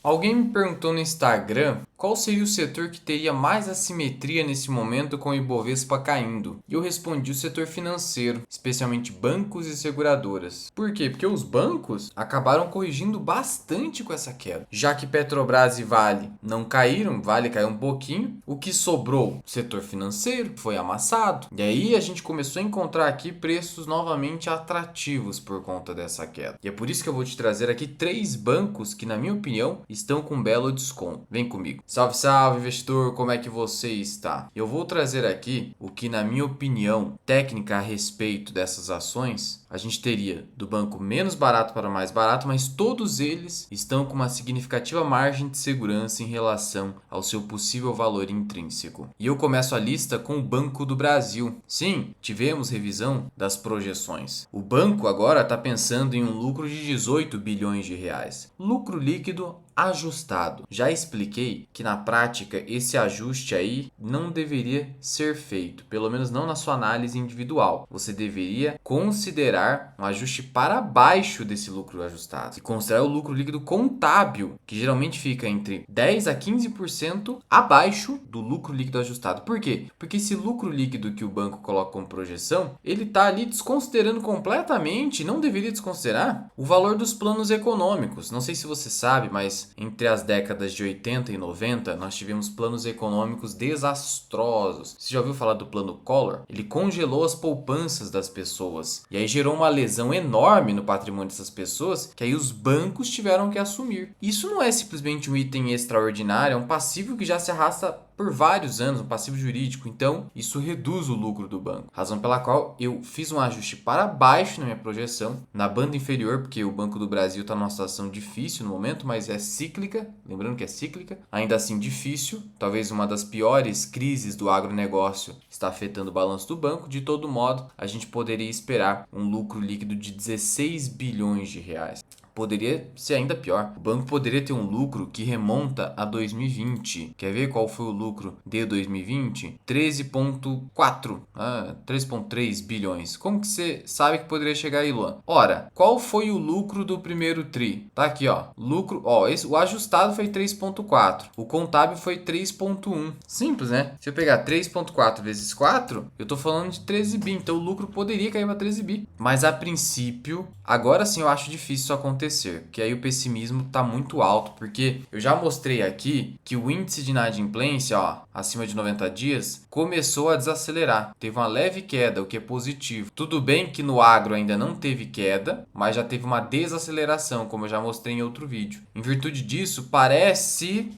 Alguém me perguntou no Instagram qual seria o setor que teria mais assimetria nesse momento com o Ibovespa caindo. E eu respondi o setor financeiro, especialmente bancos e seguradoras. Por quê? Porque os bancos acabaram corrigindo bastante com essa queda. Já que Petrobras e Vale não caíram, Vale caiu um pouquinho, o que sobrou? O setor financeiro foi amassado. E aí a gente começou a encontrar aqui preços novamente atrativos por conta dessa queda. E é por isso que eu vou te trazer aqui 3 bancos que, na minha opinião, estão com um belo desconto. Vem comigo. Salve, salve, investidor, como é que você está? Eu vou trazer aqui o que, na minha opinião técnica a respeito dessas ações, a gente teria do banco menos barato para mais barato, mas todos eles estão com uma significativa margem de segurança em relação ao seu possível valor intrínseco. E eu começo a lista com o Banco do Brasil. Sim, tivemos revisão das projeções. O banco agora está pensando em um lucro de 18 bilhões de reais. Lucro líquido ajustado. Já expliquei que na prática esse ajuste aí não deveria ser feito, pelo menos não na sua análise individual. Você deveria considerar um ajuste para baixo desse lucro ajustado e considerar o lucro líquido contábil, que geralmente fica entre 10 a 15% abaixo do lucro líquido ajustado. Por quê? Porque esse lucro líquido que o banco coloca como projeção, ele está ali desconsiderando completamente, não deveria desconsiderar, o valor dos planos econômicos. Não sei se você sabe, mas entre as décadas de 80 e 90, nós tivemos planos econômicos desastrosos. Você já ouviu falar do plano Collor? Ele congelou as poupanças das pessoas. E aí gerou uma lesão enorme no patrimônio dessas pessoas, que aí os bancos tiveram que assumir. Isso não é simplesmente um item extraordinário, é um passivo que já se arrasta por vários anos, um passivo jurídico. Então, isso reduz o lucro do banco. Razão pela qual eu fiz um ajuste para baixo na minha projeção, na banda inferior, porque o Banco do Brasil está numa situação difícil no momento, mas é cíclica. Lembrando que é cíclica. Ainda assim difícil. Talvez uma das piores crises do agronegócio está afetando o balanço do banco. De todo modo, a gente poderia esperar um lucro líquido de 16 bilhões de reais. Poderia ser ainda pior. O banco poderia ter um lucro que remonta a 2020. Quer ver qual foi o lucro de 2020? 13,4, 13,3 bilhões. Como que você sabe que poderia chegar aí, Luan? Ora, qual foi o lucro do primeiro tri? Tá aqui, ó. Lucro, ó, o ajustado foi 3,4. O contábil foi 3,1. Simples, né? Se eu pegar 3,4 vezes 4, eu tô falando de 13 bi. Então o lucro poderia cair para 13 bi. Mas a princípio, agora sim eu acho difícil isso acontecer, que aí o pessimismo está muito alto, porque eu já mostrei aqui que o índice de inadimplência, ó, acima de 90 dias, começou a desacelerar. Teve uma leve queda, o que é positivo. Tudo bem que no agro ainda não teve queda, mas já teve uma desaceleração, como eu já mostrei em outro vídeo. Em virtude disso, parece,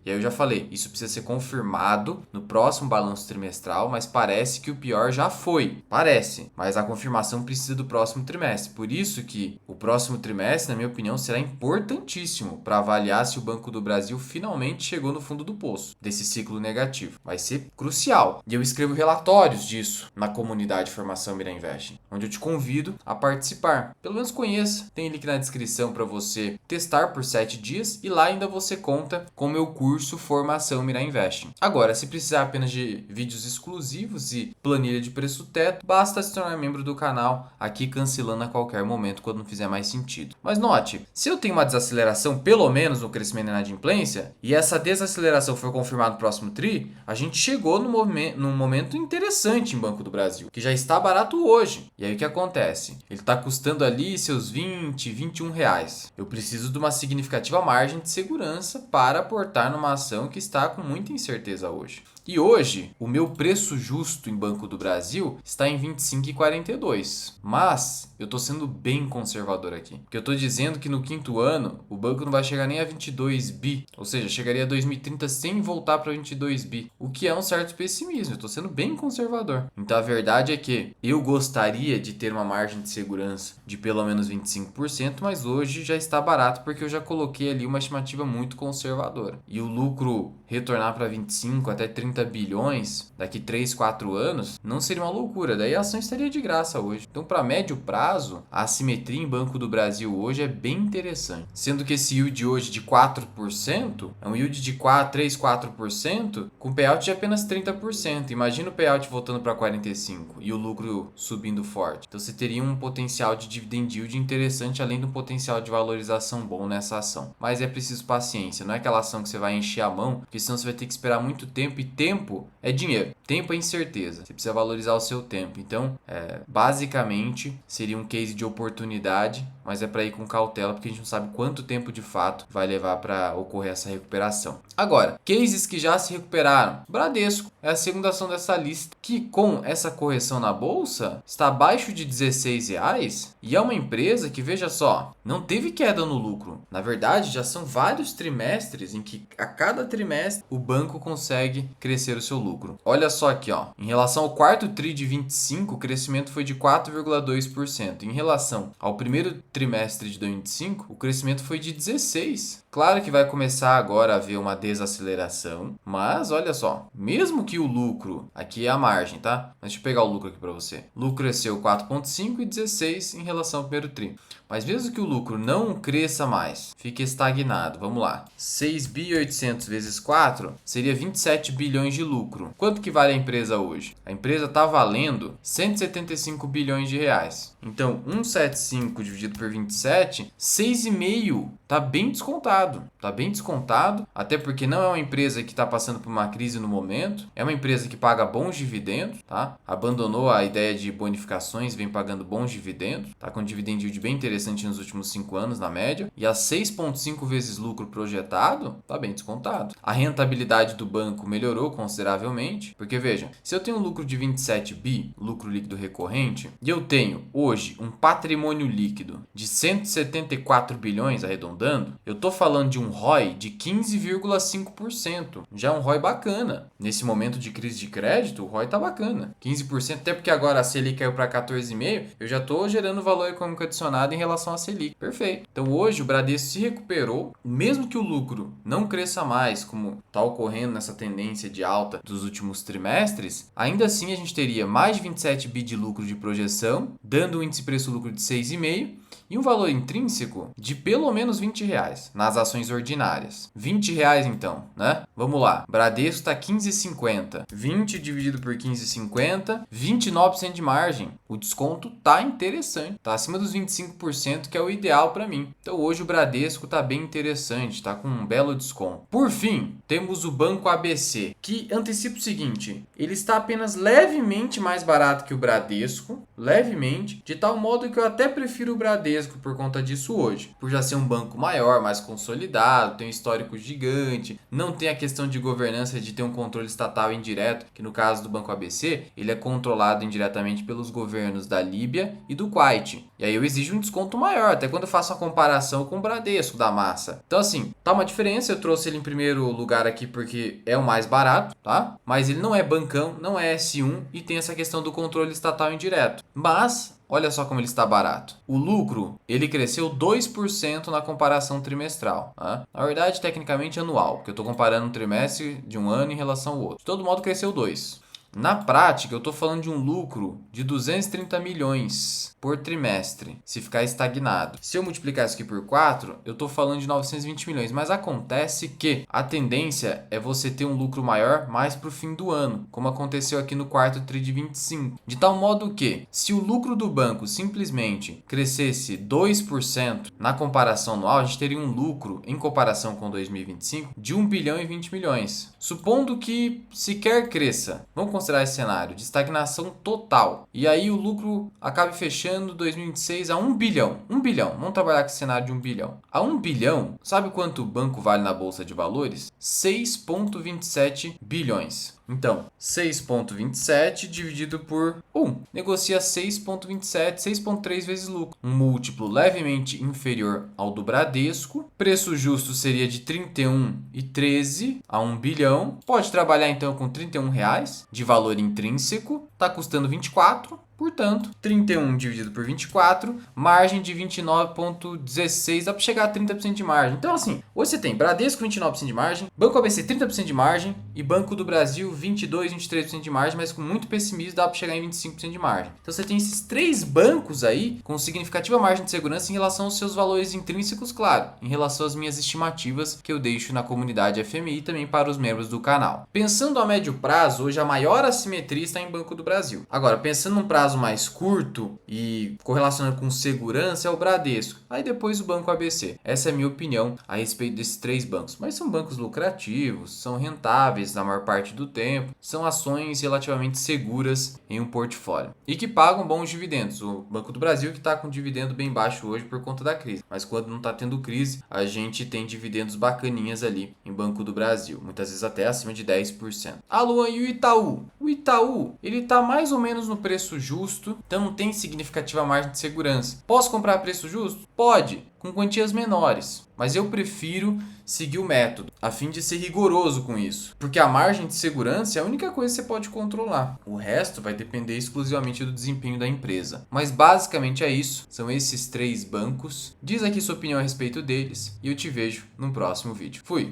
e aí eu já falei, isso precisa ser confirmado no próximo balanço trimestral, mas parece que o pior já foi. Parece, mas a confirmação precisa do próximo trimestre. Por isso que o próximo trimestre, na minha opinião, será importantíssimo para avaliar se o Banco do Brasil finalmente chegou no fundo do poço desse ciclo negativo. Vai ser crucial. E eu escrevo relatórios disso na comunidade Formação Mira Investing, onde eu te convido a participar. Pelo menos conheça. Tem link na descrição para você testar por 7 dias e lá ainda você conta com o meu curso Formação Mira Investing. Agora, se precisar apenas de vídeos exclusivos e planilha de preço teto, basta se tornar membro do canal, aqui cancelando a qualquer momento quando não fizer mais sentido. Mas note, se eu tenho uma desaceleração, pelo menos no crescimento da inadimplência, e essa desaceleração for confirmada no próximo TRI, a gente chegou num momento interessante em Banco do Brasil, que já está barato hoje. E aí o que acontece? Ele está custando ali seus 20, 21 reais. Eu preciso de uma significativa margem de segurança para aportar numa ação que está com muita incerteza hoje. E hoje, o meu preço justo em Banco do Brasil está em 25,42. Mas eu estou sendo bem conservador aqui. Porque eu estou dizendo que no quinto ano, o banco não vai chegar nem a 22 bi. Ou seja, chegaria a 2030 sem voltar para 22 bi. O que é um certo pessimismo. Eu estou sendo bem conservador. Então a verdade é que eu gostaria de ter uma margem de segurança de pelo menos 25%, mas hoje já está barato porque eu já coloquei ali uma estimativa muito conservadora. E o lucro retornar para 25 até 30 30 bilhões daqui 3, 4 anos, não seria uma loucura. Daí a ação estaria de graça hoje. Então, para médio prazo, a assimetria em Banco do Brasil hoje é bem interessante. Sendo que esse yield hoje de 4% é um yield de 4, 3, 4% com payout de apenas 30%. Imagina o payout voltando para 45% e o lucro subindo forte. Então, você teria um potencial de dividend yield interessante, além do potencial de valorização bom nessa ação. Mas é preciso paciência. Não é aquela ação que você vai encher a mão, porque senão você vai ter que esperar muito tempo, e tempo é dinheiro. Tempo é incerteza. Você precisa valorizar o seu tempo. Então, basicamente, seria um case de oportunidade, mas é para ir com cautela, porque a gente não sabe quanto tempo de fato vai levar para ocorrer essa recuperação. Agora, cases que já se recuperaram. Bradesco é a segunda ação dessa lista, que com essa correção na bolsa está abaixo de R$16 e é uma empresa que, veja só, não teve queda no lucro. Na verdade, já são vários trimestres em que a cada trimestre o banco consegue crescer o seu lucro. Olha só aqui, ó, em relação ao quarto tri de 25, o crescimento foi de 4,2%. Em relação ao primeiro trimestre de 2025, o crescimento foi de 16%. Claro que vai começar agora a haver uma desaceleração, mas olha só, mesmo que o lucro, aqui é a margem, tá? Deixa eu pegar o lucro aqui para você. Lucro cresceu 4,5 e 16 em relação ao primeiro tri. Mas mesmo que o lucro não cresça mais, fique estagnado, vamos lá. 6.800 vezes 4 seria 27 bilhões de lucro. Quanto que vale a empresa hoje? A empresa está valendo 175 bilhões de reais. Então, 175 dividido por 27, 6,5. Tá bem descontado. Tá bem descontado, até porque não é uma empresa que está passando por uma crise no momento. É uma empresa que paga bons dividendos, tá? Abandonou a ideia de bonificações, vem pagando bons dividendos. Tá com um dividend yield bem interessante nos últimos 5 anos, na média. E a 6,5 vezes lucro projetado, tá bem descontado. A rentabilidade do banco melhorou consideravelmente, porque veja, se eu tenho um lucro de 27 bi, lucro líquido recorrente, e eu tenho hoje um patrimônio líquido de 174 bilhões, arredondando, eu tô falando de um ROI de 15,5%. Já é um ROI bacana. Nesse momento de crise de crédito, o ROI tá bacana. 15%, até porque agora a Selic caiu para 14,5%, eu já tô gerando valor econômico adicionado em relação à Selic. Perfeito. Então hoje o Bradesco se recuperou, mesmo que o lucro não cresça mais, como está ocorrendo nessa tendência de alta dos últimos trimestres, ainda assim a gente teria mais de 27 bi de lucro de projeção, dando um índice preço-lucro de 6,5%, e um valor intrínseco de pelo menos R$20 nas ações ordinárias. R$20 então, né? Vamos lá. Bradesco está 15,50. 20 dividido por 15,50, 29% de margem. O desconto tá interessante. Tá acima dos 25%, que é o ideal para mim. Então hoje o Bradesco tá bem interessante, tá com um belo desconto. Por fim, temos o Banco ABC, que antecipa o seguinte: ele está apenas levemente mais barato que o Bradesco, levemente, de tal modo que eu até prefiro o Bradesco por conta disso hoje, por já ser um banco maior, mais consolidado, tem um histórico gigante, não tem a questão de governança de ter um controle estatal indireto, que no caso do Banco ABC, ele é controlado indiretamente pelos governos da Líbia e do Kuwait. E aí eu exijo um desconto maior, até quando eu faço a comparação com o Bradesco da massa. Então assim, tá uma diferença, eu trouxe ele em primeiro lugar aqui porque é o mais barato, tá? Mas ele não é bancão, não é S1 e tem essa questão do controle estatal indireto. Mas olha só como ele está barato. O lucro, ele cresceu 2% na comparação trimestral. Tá? Na verdade, tecnicamente anual, porque eu estou comparando um trimestre de um ano em relação ao outro. De todo modo, cresceu 2%. Na prática, eu estou falando de um lucro de 230 milhões por trimestre, se ficar estagnado. Se eu multiplicar isso aqui por 4, eu estou falando de 920 milhões. Mas acontece que a tendência é você ter um lucro maior mais para o fim do ano, como aconteceu aqui no quarto tri de 25. De tal modo que, se o lucro do banco simplesmente crescesse 2% na comparação anual, a gente teria um lucro, em comparação com 2025, de 1 bilhão e 20 milhões. Supondo que sequer cresça, vamos considerar esse cenário de estagnação total. E aí o lucro acabe fechando 2026 a 1 bilhão. 1 bilhão. Vamos trabalhar com esse cenário de 1 bilhão. A 1 bilhão, sabe quanto o banco vale na Bolsa de Valores? 6,27 bilhões. Então, 6,27 dividido por 1. Negocia 6,27, 6,3 vezes lucro. Um múltiplo levemente inferior ao do Bradesco. Preço justo seria de 31,13 a 1 bilhão. Pode trabalhar então com R$31 de valor intrínseco. Está custando 24. Portanto, 31 dividido por 24, margem de 29,16, dá para chegar a 30% de margem. Então assim, hoje você tem Bradesco 29% de margem, Banco ABC 30% de margem e Banco do Brasil 22, 23% de margem, mas com muito pessimismo dá para chegar em 25% de margem. Então você tem esses 3 bancos aí com significativa margem de segurança em relação aos seus valores intrínsecos, claro, em relação às minhas estimativas que eu deixo na comunidade FMI e também para os membros do canal. Pensando a médio prazo, hoje a maior assimetria está em Banco do Brasil. Agora, pensando num prazo mais curto e correlacionando com segurança, é o Bradesco. Aí depois o Banco ABC. Essa é a minha opinião a respeito desses 3 bancos. Mas são bancos lucrativos, são rentáveis na maior parte do tempo, são ações relativamente seguras em um portfólio e que pagam bons dividendos. O Banco do Brasil que está com dividendo bem baixo hoje por conta da crise. Mas quando não está tendo crise, a gente tem dividendos bacaninhas ali em Banco do Brasil. Muitas vezes até acima de 10%. Ah, Luan, e o Itaú? O Itaú, ele está mais ou menos no preço justo, então não tem significativa margem de segurança. Posso comprar a preço justo? Pode, com quantias menores. Mas eu prefiro seguir o método, a fim de ser rigoroso com isso. Porque a margem de segurança é a única coisa que você pode controlar. O resto vai depender exclusivamente do desempenho da empresa. Mas basicamente é isso. São esses 3 bancos. Diz aqui sua opinião a respeito deles e eu te vejo no próximo vídeo. Fui!